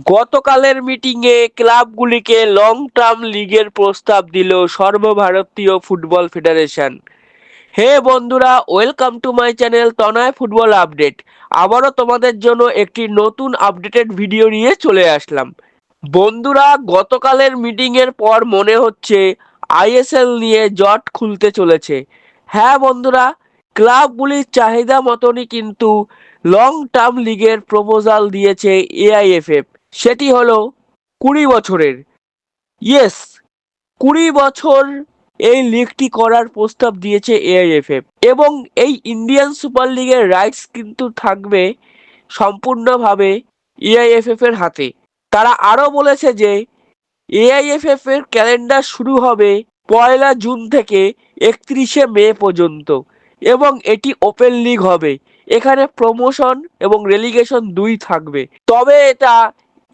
গতকালের মিটিংয়ে ক্লাবগুলিকে long term লিগের প্রস্তাব দিল সর্বভারতীয় ফুটবল ফেডারেশন। হে বন্ধুরা, welcome to my channel Tanay football update. আবারও তোমাদের জন্য একটি নতুন আপডেটেড ভিডিও নিয়ে চলে আসলাম। বন্ধুরা, গতকালের মিটিংয়ের পর মনে হচ্ছে আইএসএল নিয়ে জট খুলতে চলেছে। হ্যাঁ বন্ধুরা, ক্লাবগুলির চাহিদা মতনই কিন্তু লং টার্ম লিগের প্রপোজাল দিয়েছে এআইএফএফ। সেটি হলো 20 বছরের। ইয়েস, 20 বছর এই লিগটি করার প্রস্তাব দিয়েছে এআইএফএফ, এবং এই ইন্ডিয়ান সুপার লিগের রাইটস কিন্তু থাকবে সম্পূর্ণভাবে এআইএফএফ এর হাতে। তারা আরও বলেছে যে এআইএফএফ এর ক্যালেন্ডার শুরু হবে 1 জুন থেকে 31 মে পর্যন্ত, এবং এটি ওপেন লিগ হবে। এখানে প্রমোশন এবং রেলিগেশন দুই থাকবে। তবে এটা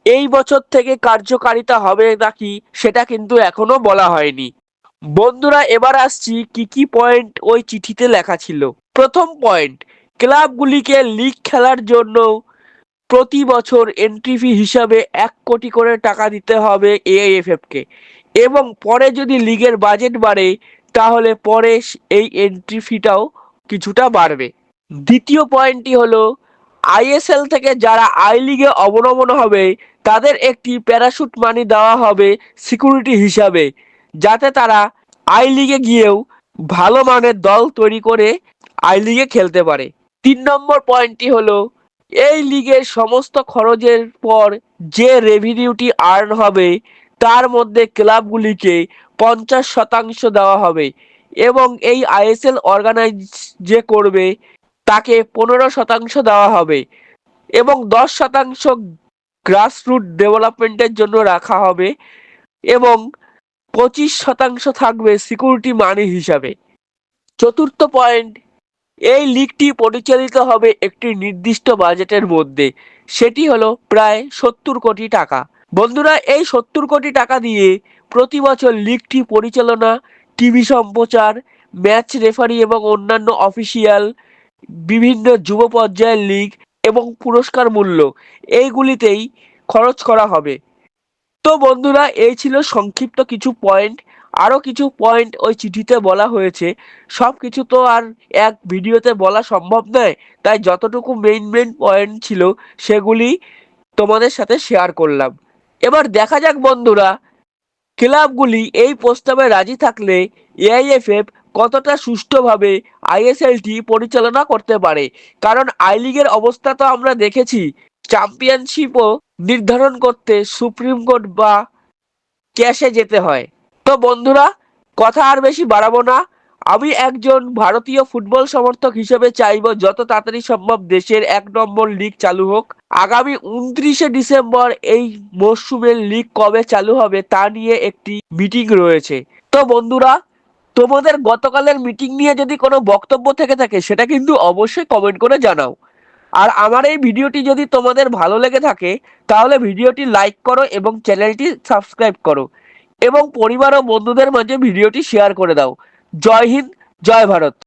এই বছর থেকে কার্যকারিতা হবে নাকি সেটা কিন্তু এখনো বলা হয়নি। বন্ধুরা, এবার আসছি কি কি পয়েন্ট ওই চিঠিতে লেখা ছিল। প্রথম পয়েন্ট, ক্লাবগুলিকে লিগ খেলার জন্য প্রতি বছর এন্ট্রি ফি হিসাবে 1 কোটি করে টাকা দিতে হবে এআইএফএফ কে, এবং পরে যদি লিগের বাজেট বাড়ে তাহলে পরে এই এন্ট্রি ফিটাও কিছুটা বাড়বে। দ্বিতীয় পয়েন্টটি হলো, আইএসএল থেকে যারা আই লিগে অবনমন হবে তাদের একটি প্যারাশুট মানি দেওয়া হবে সিকিউরিটি হিসাবে, যাতে তারা আই লিগে গিয়েও ভালো মানের দল তৈরি করে আই লিগে খেলতে পারে। 3 নম্বর পয়েন্টটি হলো, এই লিগের সমস্ত খরচের পর যে রেভিনিউটি আর্ন হবে তার মধ্যে ক্লাবগুলিকে 50% দেওয়া হবে, এবং এই আইএসএল অর্গানাইজ যে করবে তাকে 15% দেওয়া হবে, এবং 10% গ্রাসরুট ডেভেলপমেন্টের জন্য রাখা হবে, এবং 25% থাকবে সিকিউরিটি মানি হিসাবে। চতুর্থ পয়েন্ট, এই লিগটি পরিচালিত হবে একটি নির্দিষ্ট বাজেটের মধ্যে, সেটি হলো প্রায় 70 কোটি টাকা। বন্ধুরা, এই 70 কোটি টাকা দিয়ে প্রতি বছর লিগটি পরিচালনা, টিভি সম্প্রচার, ম্যাচ রেফারি এবং অন্যান্য অফিসিয়াল, বিভিন্ন যুব পর্যায়ের লিগ এবং পুরস্কার মূল্য এইগুলিতেই খরচ করা হবে। তো বন্ধুরা, এই ছিল সংক্ষিপ্ত কিছু পয়েন্ট। আরও কিছু পয়েন্ট ওই চিঠিতে বলা হয়েছে। সব কিছু তো আর এক ভিডিওতে বলা সম্ভব নয়, তাই যতটুকু মেইন পয়েন্ট ছিল সেগুলি তোমাদের সাথে শেয়ার করলাম। এবার দেখা যাক বন্ধুরা, ক্লাবগুলি এই প্রস্তাবে রাজি থাকলে এআইএফএফ কতটা সুষ্ঠুভাবে আইএসএলটি পরিচালনা করতে পারে। কারণ আই লিগের অবস্থা তো আমরা দেখেছি, চ্যাম্পিয়নশিপও নির্ধারণ করতে সুপ্রিম কোর্ট বা ক্যাশে যেতে হয়। তো বন্ধুরা, কথা আর বেশি বাড়াবো না। আমি একজন ভারতীয় ফুটবল সমর্থক হিসেবে চাইবো যত তাড়াতাড়ি সম্ভব দেশের 1 নম্বর লিগ চালু হোক। আগামী 29 ডিসেম্বর এই মরশুমের লিগ কবে চালু হবে তা নিয়ে একটি মিটিং রয়েছে। তো বন্ধুরা, তোমাদের গতকালের মিটিং নিয়ে যদি কোনো বক্তব্য থেকে থাকে সেটা কিন্তু অবশ্যই কমেন্ট করে জানাও। আর আমার এই ভিডিওটি যদি তোমাদের ভালো লেগে থাকে তাহলে ভিডিওটি লাইক করো এবং চ্যানেলটি সাবস্ক্রাইব করো, এবং পরিবার ও বন্ধুদের মাঝে ভিডিওটি শেয়ার করে দাও। জয় হিন্দ, জয় ভারত।